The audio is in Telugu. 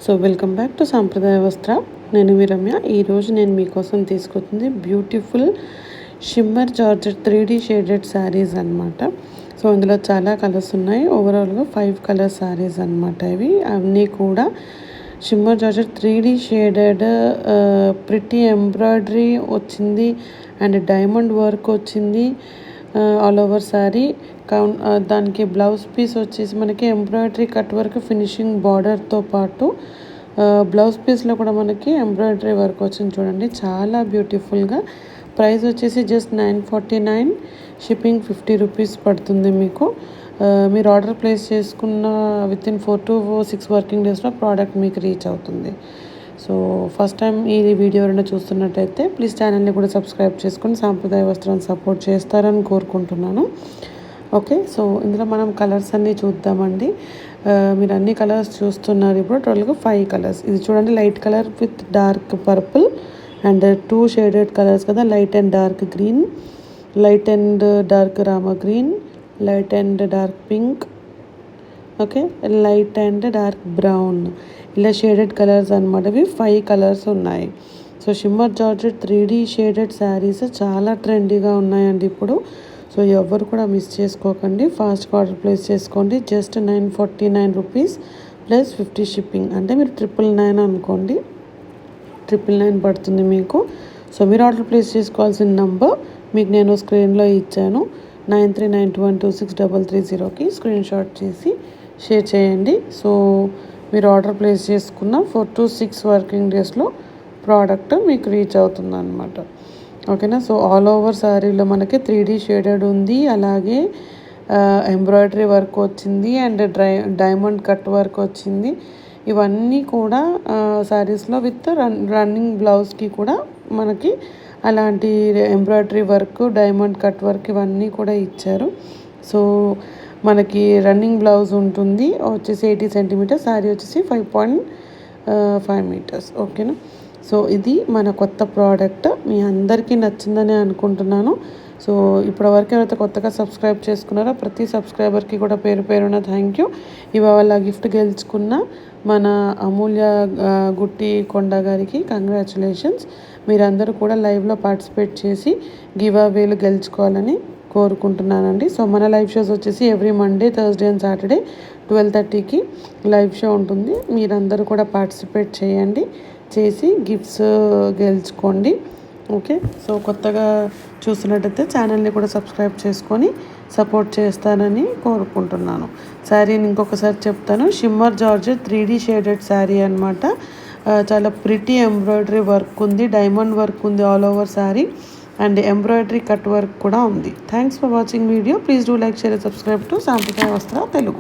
సో వెల్కమ్ బ్యాక్ టు సాంప్రదాయ వస్త్ర. నేను మీ రమ్య. ఈరోజు నేను మీకోసం తీసుకొచ్చింది beautiful shimmer georgette 3D shaded saris అనమాట. సో ఇందులో చాలా కలర్స్ ఉన్నాయి. ఓవరాల్గా 5 కలర్ శారీస్ అనమాట. ఇవి అన్నీ కూడా shimmer georgette 3D shaded pretty embroidery వచ్చింది అండ్ డైమండ్ వర్క్ వచ్చింది ఆల్ ఓవర్ శారీ. దానికి బ్లౌజ్ పీస్ వచ్చేసి మనకి ఎంబ్రాయిడరీ కట్ వర్క్ ఫినిషింగ్ బార్డర్తో పాటు బ్లౌజ్ పీస్లో కూడా మనకి ఎంబ్రాయిడరీ వర్క్ వచ్చింది చూడండి, చాలా బ్యూటిఫుల్గా. ప్రైస్ వచ్చేసి జస్ట్ 949, షిప్పింగ్ 50 రూపీస్ పడుతుంది మీకు. మీరు ఆర్డర్ ప్లేస్ చేసుకున్న వితిన్ 4 to 6 వర్కింగ్ డేస్లో ప్రోడక్ట్ మీకు రీచ్ అవుతుంది. సో ఫస్ట్ టైం ఈ వీడియో ఎవరైనా చూస్తున్నట్టయితే ప్లీజ్ ఛానల్ని కూడా సబ్స్క్రైబ్ చేసుకొని సాంప్రదాయ వస్త్రాన్ని సపోర్ట్ చేస్తారని కోరుకుంటున్నాను. ఓకే, సో ఇందులో మనం కలర్స్ అన్నీ చూద్దామండి. మీరు అన్ని కలర్స్ చూస్తున్నారు. ఇప్పుడు టోటల్గా 5 కలర్స్. ఇది చూడండి, light colour with dark purple and 2 shaded colours కదా, light and dark green, light and dark Rama green, light and dark pink, okay, light and dark brown. ఇలా షేడెడ్ కలర్స్ అనమాట. ఇవి 5 కలర్స్ ఉన్నాయి. So shimmer georgette 3D shaded saris చాలా ట్రెండీగా ఉన్నాయండి ఇప్పుడు. సో ఎవరు కూడా మిస్ చేసుకోకండి, ఫాస్ట్గా ఆర్డర్ ప్లేస్ చేసుకోండి. Just 949 rupees plus 50 shipping. అంటే మీరు 999 అనుకోండి, 999 పడుతుంది మీకు. సో మీరు ఆర్డర్ ప్లేస్ చేసుకోవాల్సిన నంబర్ మీకు నేను స్క్రీన్లో ఇచ్చాను, 9392126330కి స్క్రీన్ షాట్ చేసి షేర్ చేయండి. సో మీరు ఆర్డర్ ప్లేస్ చేసుకున్న 4 to 6 వర్కింగ్ డేస్లో ప్రోడక్ట్ మీకు రీచ్ అవుతుంది అనమాట. ఓకేనా. సో ఆల్ ఓవర్ శారీలో మనకి 3D షేడెడ్ ఉంది, అలాగే ఎంబ్రాయిడరీ వర్క్ వచ్చింది అండ్ డైమండ్ కట్ వర్క్ వచ్చింది. ఇవన్నీ కూడా శారీస్లో విత్ రన్నింగ్ బ్లౌజ్కి కూడా మనకి అలాంటి embroidery work, diamond cut work ఇవన్నీ కూడా ఇచ్చారు. సో మనకి రన్నింగ్ బ్లౌజ్ ఉంటుంది వచ్చేసి 80 సెంటీమీటర్స్, శారీ వచ్చేసి 5.5 మీటర్స్. ఓకేనా. సో ఇది మన కొత్త ప్రోడక్ట్, మీ అందరికీ నచ్చిందని అనుకుంటున్నాను. సో ఇప్పటివరకు ఎవరైతే కొత్తగా సబ్స్క్రైబ్ చేసుకున్నారో ప్రతి సబ్స్క్రైబర్కి కూడా పేరు పేరున థ్యాంక్ యూ. ఇవాళ గిఫ్ట్ గెలుచుకున్న మన అమూల్య గుట్టి కొండ గారికి కంగ్రాచులేషన్స్. మీరందరూ కూడా లైవ్లో పార్టిసిపేట్ చేసి గివ్ అవేలు గెలుచుకోవాలని కోరుకుంటున్నానండి. సో మన లైవ్ షోస్ వచ్చేసి every Monday, Thursday and Saturday 12:30కి లైవ్ షో ఉంటుంది. మీరందరూ కూడా పార్టిసిపేట్ చేయండి, చేసి గిఫ్ట్స్ గెలుచుకోండి. ఓకే. సో కొత్తగా చూస్తున్నట్టయితే ఛానల్ని కూడా సబ్స్క్రైబ్ చేసుకొని సపోర్ట్ చేస్తానని కోరుకుంటున్నాను. శారీని ఇంకొకసారి చెప్తాను, shimmer georgette 3D shaded sari అనమాట. చాలా ప్రిటీ ఎంబ్రాయిడరీ వర్క్ ఉంది, డైమండ్ వర్క్ ఉంది all over sari and embroidery cut work కూడా ఉంది. Thanks for watching video. Please do like, share, subscribe to సాంప్రదాయ వస్త్ర తెలుగు.